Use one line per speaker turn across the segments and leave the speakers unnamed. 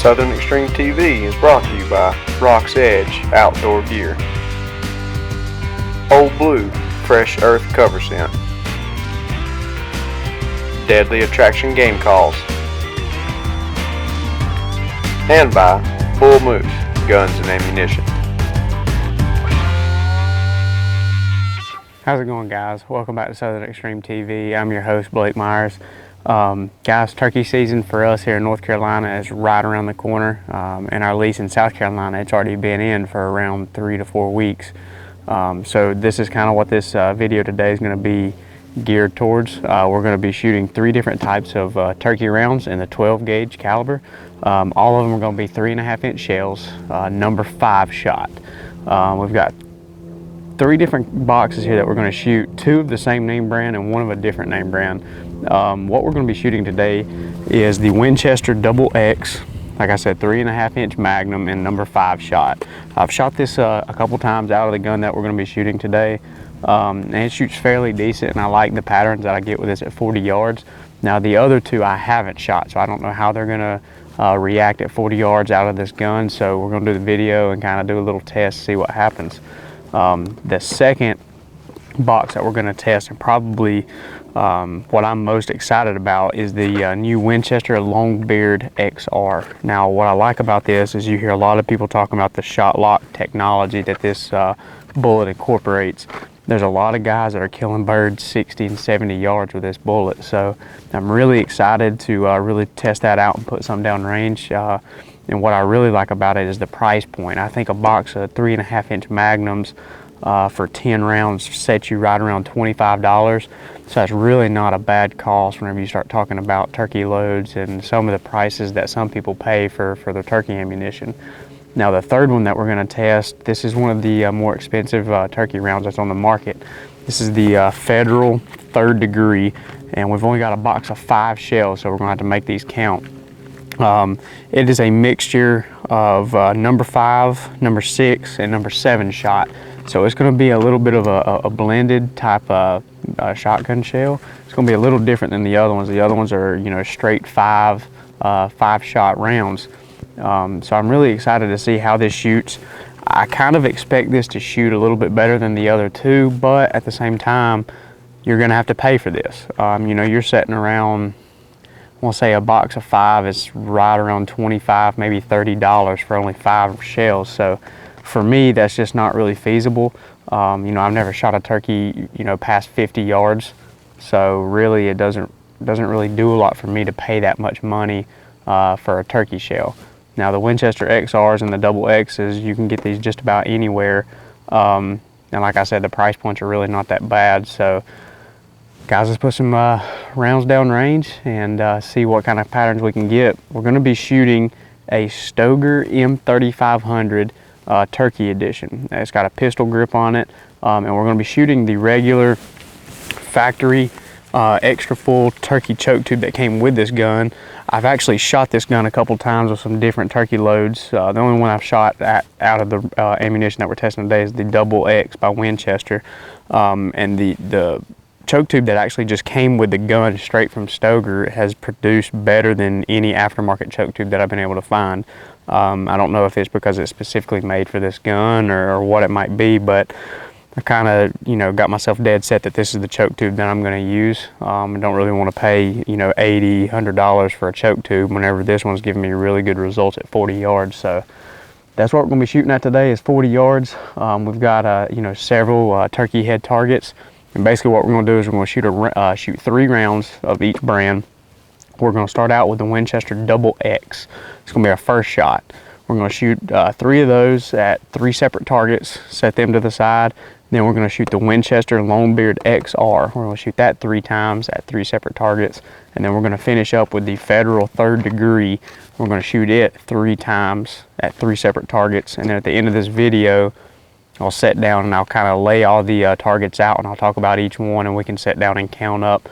Southern Extreme TV is brought to you by Rock's Edge Outdoor Gear, Old Blue Fresh Earth Cover Scent, Deadly Attraction Game Calls, and by Bull Moose Guns and Ammunition.
How's it going, guys? Welcome back to Southern Extreme TV. I'm your host, Blake Myers. Guys, turkey season for us here in North Carolina is right around the corner. And our lease in South Carolina, it's already been in for around 3 to 4 weeks. So this is kind of what this video today is going to be geared towards. We're going to be shooting 3 different types of turkey rounds in the 12 gauge caliber. All of them are going to be 3.5-inch shells, number 5 shot. We've got 3 different boxes here that we're going to shoot, 2 of the same name brand and 1 of a different name brand. What we're going to be shooting today is the Winchester Double X, like I said, 3.5-inch Magnum and number 5 shot. I've shot this a couple times out of the gun that we're going to be shooting today, and it shoots fairly decent, and I like the patterns that I get with this at 40 yards. Now the other 2 I haven't shot, so I don't know how they're going to react at 40 yards out of this gun, so we're going to do the video and kind of do a little test, see what happens. The second box that we're going to test, and probably what I'm most excited about, is the new Winchester Longbeard XR. Now what I like about this is you hear a lot of people talking about the shot lock technology that this bullet incorporates. There's a lot of guys that are killing birds 60 and 70 yards with this bullet, so I'm really excited to really test that out and put some down range. And what I really like about it is the price point. I think a box of 3.5-inch Magnums for 10 rounds sets you right around $25. So that's really not a bad cost whenever you start talking about turkey loads and some of the prices that some people pay for their turkey ammunition. Now the third one that we're going to test, this is one of the more expensive turkey rounds that's on the market. This is the Federal 3rd Degree, and we've only got a box of 5 shells, so we're going to have to make these count. It is a mixture of number 5, number 6, and number 7 shot. So it's going to be a little bit of a blended type of shotgun shell. It's going to be a little different than the other ones. The other ones are, you know, straight 5 shot rounds. So I'm really excited to see how this shoots. I kind of expect this to shoot a little bit better than the other 2, but at the same time, you're going to have to pay for this. You know, you're setting around, we'll say a box of 5 is right around $25, maybe $30 for only 5 shells. So for me, that's just not really feasible. You know, I've never shot a turkey, you know, past 50 yards. So really, it doesn't really do a lot for me to pay that much money for a turkey shell. Now the Winchester XRs and the Double X's, you can get these just about anywhere. And like I said, the price points are really not that bad. So guys, let's put some rounds down range and see what kind of patterns we can get. We're going to be shooting a Stoeger M3500 Turkey Edition. It's got a pistol grip on it, and we're going to be shooting the regular factory extra full turkey choke tube that came with this gun. I've actually shot this gun a couple times with some different turkey loads. The only one I've shot out of the ammunition that we're testing today is the Double X by Winchester, and the choke tube that actually just came with the gun straight from Stoeger has produced better than any aftermarket choke tube that I've been able to find. I don't know if it's because it's specifically made for this gun or what it might be, but I kind of, you know, got myself dead set that this is the choke tube that I'm going to use. I don't really want to pay, you know, $80, $100 for a choke tube whenever this one's giving me really good results at 40 yards. So that's what we're going to be shooting at today, is 40 yards. We've got, you know, several turkey head targets. And basically what we're going to do is we're going to shoot 3 rounds of each brand. We're going to start out with the Winchester Double X. It's going to be our first shot. We're going to shoot 3 of those at 3 separate targets, set them to the side. Then we're going to shoot the Winchester Longbeard XR. We're going to shoot that 3 times at 3 separate targets. And then we're going to finish up with the Federal 3rd Degree. We're going to shoot it 3 times at 3 separate targets. And then at the end of this video, I'll sit down and I'll kind of lay all the targets out, and I'll talk about each one, and we can sit down and count up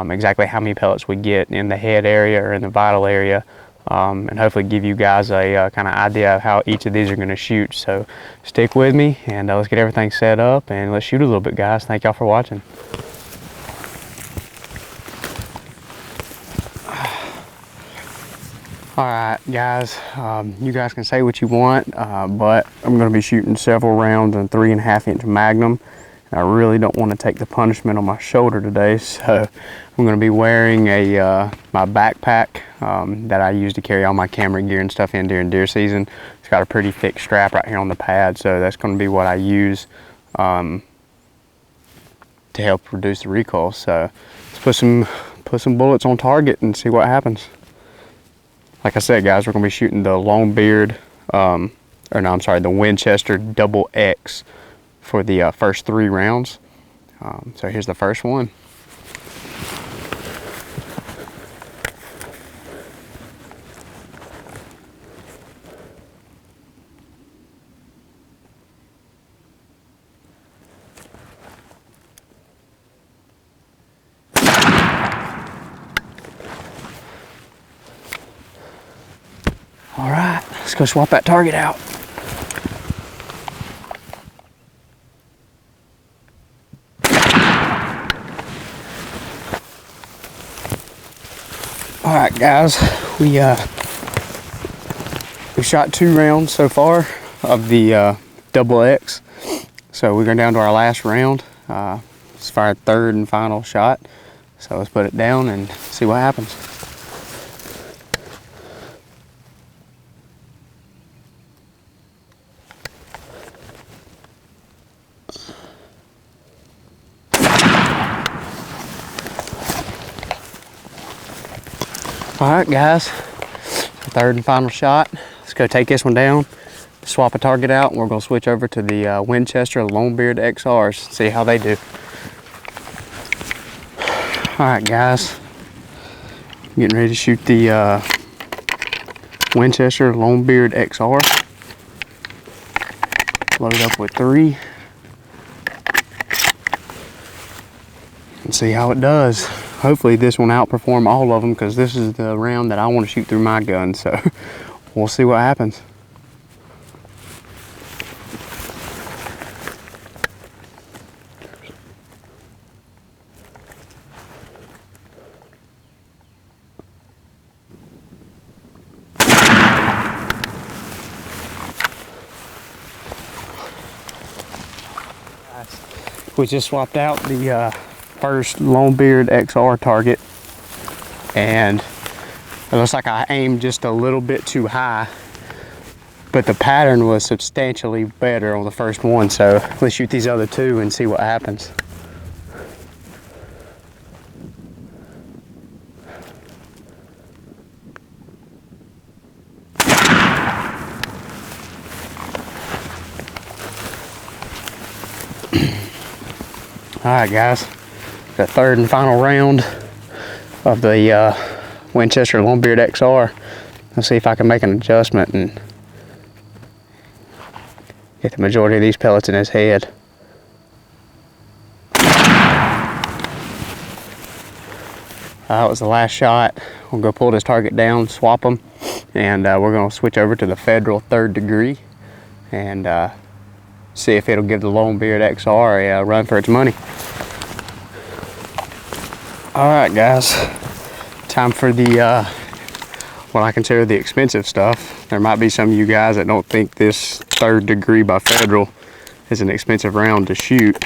exactly how many pellets we get in the head area or in the vital area, and hopefully give you guys a kind of idea of how each of these are going to shoot. So stick with me, and let's get everything set up and let's shoot a little bit, guys. Thank y'all for watching. Alright guys, you guys can say what you want, but I'm going to be shooting several rounds in 3.5 inch Magnum. I really don't want to take the punishment on my shoulder today, so I'm going to be wearing my backpack that I use to carry all my camera gear and stuff in during deer season. It's got a pretty thick strap right here on the pad, so that's going to be what I use to help reduce the recoil. So let's put some bullets on target and see what happens. Like I said, guys, we're going to be shooting the Longbeard, the Winchester Double X for the first 3 rounds. So here's the first one. All right, let's go swap that target out. All right, guys, we shot 2 rounds so far of the Double X. So we're going down to our last round. It's our 3rd and final shot. So let's put it down and see what happens. All right, guys, 3rd and final shot. Let's go take this one down, swap a target out, and we're gonna switch over to the Winchester Longbeard XRs, see how they do. All right, guys, getting ready to shoot the Winchester Longbeard XR. Load up with 3 and see how it does. Hopefully this one outperform all of them, because this is the round that I want to shoot through my gun, so we'll see what happens. We just swapped out the first Longbeard XR target, and it looks like I aimed just a little bit too high, but the pattern was substantially better on the first one. So let's shoot these other 2 and see what happens. All right, guys, the 3rd and final round of the Winchester Longbeard XR. Let's see if I can make an adjustment and get the majority of these pellets in his head. That was the last shot. We'll go pull this target down, swap them, and we're going to switch over to the Federal 3rd degree and see if it'll give the Longbeard XR a run for its money. All right, guys, time for the what I consider the expensive stuff. There might be some of you guys that don't think this 3rd degree by Federal is an expensive round to shoot,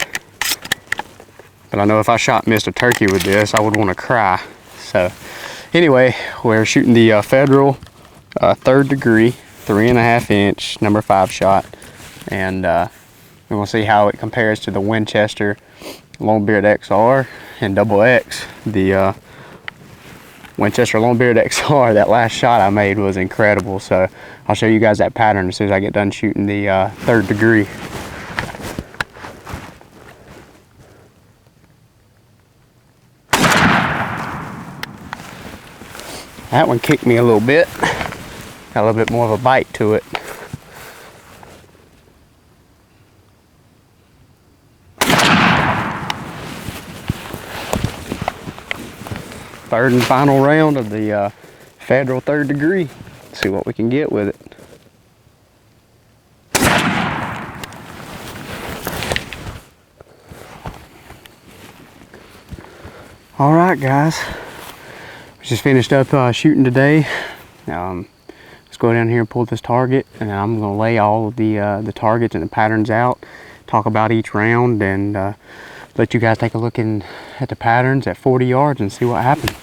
but I know if I shot missed a turkey with this, I would want to cry. So anyway, we're shooting the Federal 3rd degree 3.5 inch number 5 shot, and we're going to see how it compares to the Winchester Longbeard XR and Double X. The Winchester Longbeard XR, that last shot I made was incredible. So I'll show you guys that pattern as soon as I get done shooting the 3rd degree. That one kicked me a little bit. Got a little bit more of a bite to it. Third and final round of the Federal 3rd degree. Let's see what we can get with it. All right, guys. We just finished up shooting today, Let's go down here and pull this target, and I'm going to lay all of the targets and the patterns out, talk about each round, and let you guys take a look at the patterns at 40 yards and see what happened.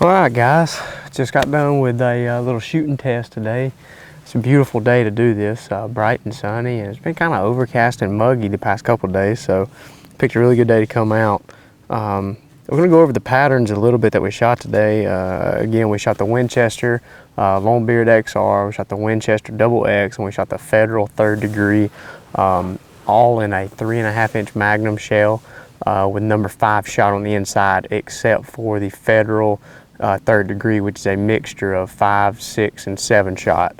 Alright guys, just got done with a little shooting test today. It's a beautiful day to do this, bright and sunny, and it's been kind of overcast and muggy the past couple of days, so picked a really good day to come out. We're going to go over the patterns a little bit that we shot today. Again, we shot the Winchester Longbeard XR, we shot the Winchester Double X, and we shot the Federal 3rd Degree, all in a 3.5-inch Magnum shell with number 5 shot on the inside, except for the Federal 3rd Degree, which is a mixture of 5, 6, and 7 shot.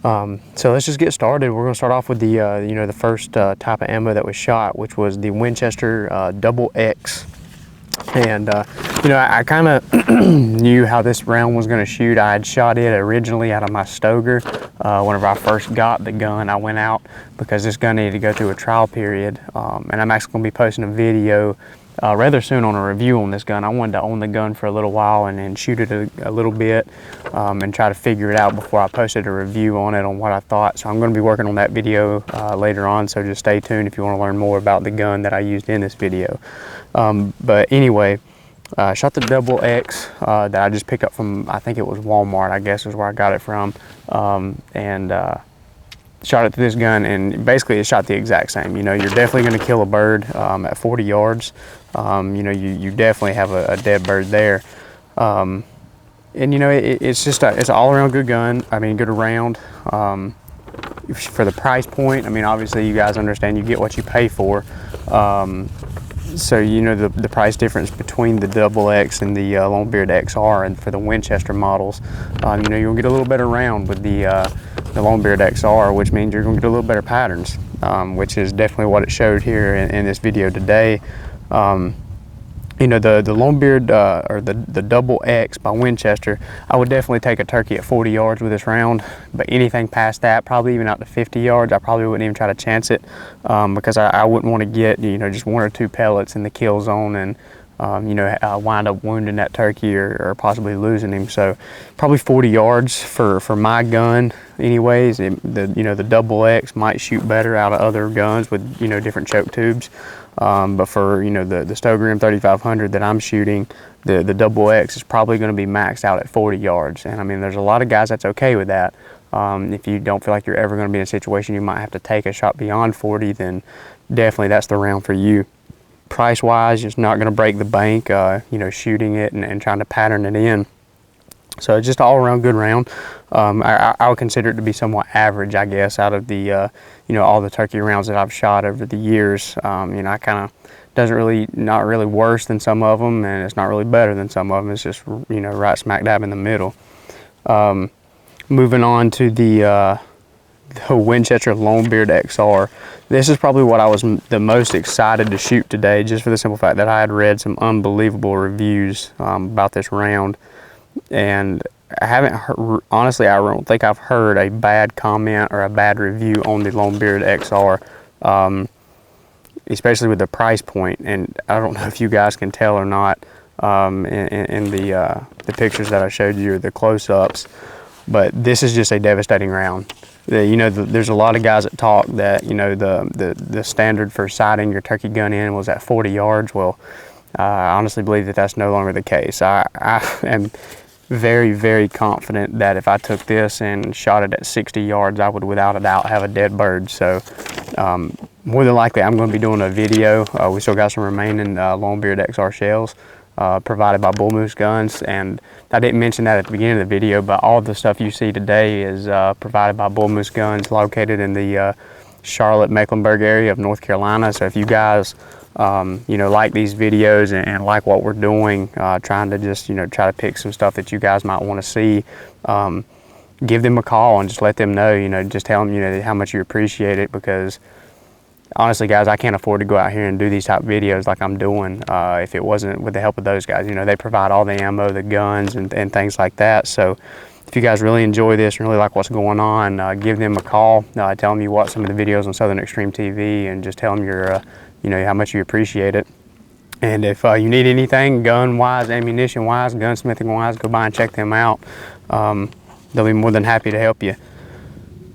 So let's just get started. We're going to start off with the the first type of ammo that was shot, which was the Winchester Double X. And I kind of knew how this round was going to shoot. I had shot it originally out of my Stoker. Whenever I first got the gun, I went out because this gun needed to go through a trial period, and I'm actually going to be posting a video rather soon on a review on this gun. I wanted to own the gun for a little while and then shoot it a little bit and try to figure it out before I posted a review on it on what I thought. So I'm going to be working on that video later on, so just stay tuned if you want to learn more about the gun that I used in this video. But anyway, shot the Double X that I just picked up from, I think it was Walmart, I guess is where I got it from, and shot it to this gun, and basically it shot the exact same. You're definitely going to kill a bird at 40 yards. You definitely have a dead bird there. And it's just it's an all-around good gun. I mean, good round. For the price point, I mean, obviously you guys understand you get what you pay for. So the price difference between the Double X and the Longbeard XR, and for the Winchester models, you'll get a little better round with the Longbeard XR, which means you're going to get a little better patterns, which is definitely what it showed here in this video today. The Longbeard or the Double X by Winchester, I would definitely take a turkey at 40 yards with this round, but anything past that, probably even out to 50 yards, I probably wouldn't even try to chance it, because I wouldn't want to get just 1 or 2 pellets in the kill zone and wind up wounding that turkey or possibly losing him. So probably 40 yards for my gun anyways. The Double X might shoot better out of other guns with different choke tubes, but for the Stoker M3500 that I'm shooting, the Double X is probably going to be maxed out at 40 yards. And I mean, there's a lot of guys that's okay with that. If you don't feel like you're ever going to be in a situation you might have to take a shot beyond 40, then definitely that's the round for you. Price wise, it's not going to break the bank, shooting it and trying to pattern it in. So it's just all around good round. I would consider it to be somewhat average, I guess, out of the all the turkey rounds that I've shot over the years. I kind of not really worse than some of them, and it's not really better than some of them. It's just right smack dab in the middle. Moving on to the Winchester Longbeard XR. This is probably what I was the most excited to shoot today, just for the simple fact that I had read some unbelievable reviews about this round, and I haven't heard, honestly, I don't think I've heard a bad comment or a bad review on the Longbeard XR, especially with the price point. And I don't know if you guys can tell or not in the pictures that I showed you, or the close-ups, but this is just a devastating round. There's a lot of guys that talk that the standard for sighting your turkey gun in was at 40 yards. Well, I honestly believe that that's no longer the case. I am very, very confident that if I took this and shot it at 60 yards, I would without a doubt have a dead bird. So more than likely I'm going to be doing a video. We still got some remaining Longbeard XR shells provided by Bull Moose Guns, and I didn't mention that at the beginning of the video, but all of the stuff you see today is provided by Bull Moose Guns, located in the Charlotte, Mecklenburg area of North Carolina. So if you guys like these videos and like what we're doing, trying to just try to pick some stuff that you guys might want to see, give them a call and just let them know, just tell them how much you appreciate it, because honestly, guys, I can't afford to go out here and do these type of videos like I'm doing if it wasn't with the help of those guys. They provide all the ammo, the guns, and things like that. So if you guys really enjoy this and really like what's going on, give them a call. Tell them you watch some of the videos on Southern Extreme TV, and just tell them you're, how much you appreciate it. And if you need anything gun-wise, ammunition-wise, gunsmithing-wise, go by and check them out. They'll be more than happy to help you.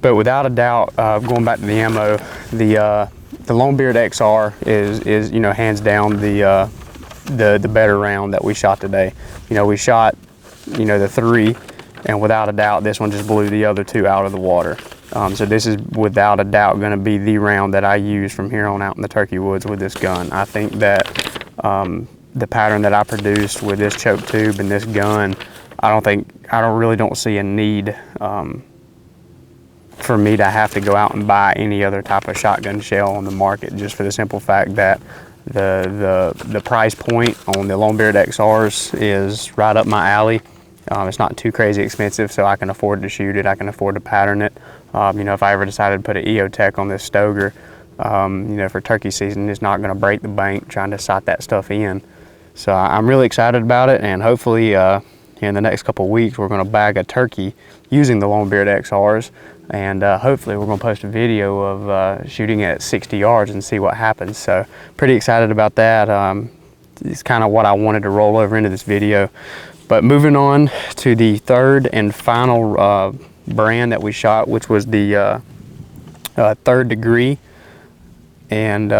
But without a doubt, going back to the ammo, the Longbeard XR is you know, hands down the better round that we shot today. You know, we shot, you know, the 3, and without a doubt, this one just blew the other 2 out of the water. So this is without a doubt going to be the round that I use from here on out in the turkey woods with this gun. I think that the pattern that I produced with this choke tube and this gun, I don't see a need for me to have to go out and buy any other type of shotgun shell on the market, just for the simple fact that the price point on the Longbeard XRs is right up my alley. It's not too crazy expensive, so I can afford to shoot it. I can afford to pattern it. You know, if I ever decided to put an EOTech on this Stoger, you know, for turkey season, it's not going to break the bank trying to sight that stuff in. So I'm really excited about it, and hopefully in the next couple of weeks we're going to bag a turkey using the Longbeard XRs, and hopefully we're going to post a video of shooting at 60 yards and see what happens. So pretty excited about that. It's kind of what I wanted to roll over into this video. But moving on to the third and final brand that we shot, which was the 3rd Degree. And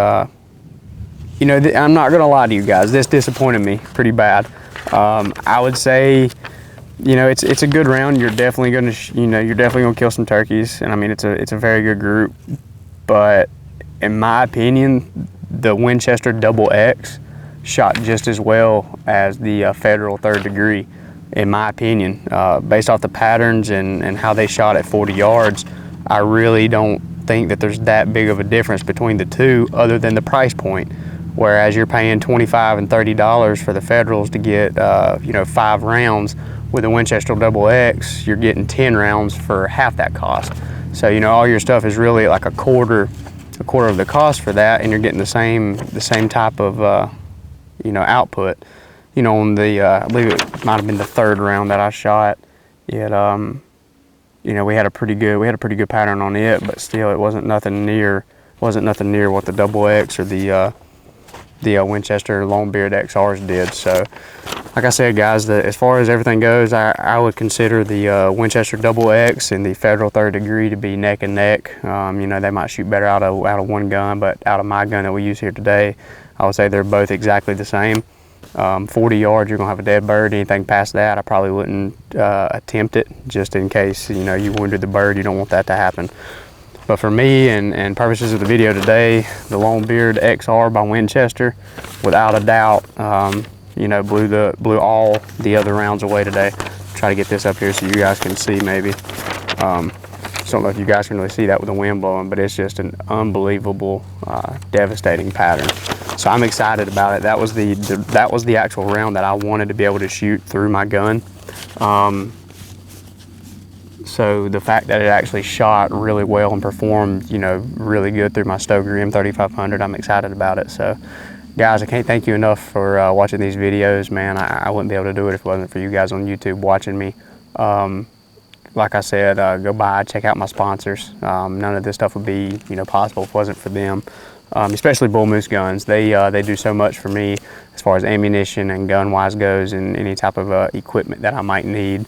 you know, I'm not gonna lie to you guys, this disappointed me pretty bad. I would say, you know, it's a good round. You're definitely gonna kill some turkeys, and I mean, it's a very good group. But in my opinion, the Winchester Double X shot just as well as the Federal 3rd Degree, in my opinion. Based off the patterns and how they shot at 40 yards, I really don't think that there's that big of a difference between the two, other than the price point. Whereas you're paying $25 and $30 for the Federals to get you know, 5 rounds, with the Winchester Double X you're getting 10 rounds for half that cost. So you know, all your stuff is really like a quarter of the cost for that, and you're getting the same type of you know, output. You know, on the I believe it might have been the 3rd round that I shot, it you know, we had a pretty good pattern on it, but still it wasn't nothing near what the Double X or the Winchester Longbeard XRs did. So like I said, guys, as far as everything goes, I would consider the Winchester Double X and the Federal 3rd Degree to be neck and neck. You know, they might shoot better out of one gun, but out of my gun that we use here today, I would say they're both exactly the same. 40 yards, you're gonna have a dead bird. Anything past that, I probably wouldn't attempt it, just in case, you know, you wounded the bird. You don't want that to happen. But for me and purposes of the video today, the Longbeard XR by Winchester, without a doubt, you know, blew all the other rounds away today. Try to get this up here so you guys can see maybe. Just don't know if you guys can really see that with the wind blowing, but it's just an unbelievable, devastating pattern. So I'm excited about it. That was the actual round that I wanted to be able to shoot through my gun. So the fact that it actually shot really well and performed, you know, really good through my Stoger M3500, I'm excited about it. So guys, I can't thank you enough for watching these videos, man. I wouldn't be able to do it if it wasn't for you guys on YouTube watching me. Like I said, go by, check out my sponsors. None of this stuff would be, you know, possible if it wasn't for them. Especially Bull Moose Guns. They do so much for me as far as ammunition and gun wise goes, and any type of equipment that I might need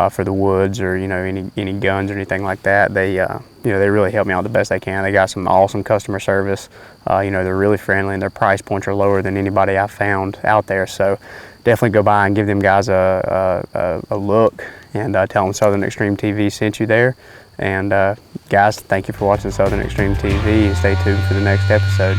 for the woods, or you know, any guns or anything like that. They you know, they really help me out the best they can. They got some awesome customer service. You know, they're really friendly, and their price points are lower than anybody I've found out there. So definitely go by and give them guys a look, and tell them Southern Extreme TV sent you there. And guys, thank you for watching Southern Extreme TV, and stay tuned for the next episode.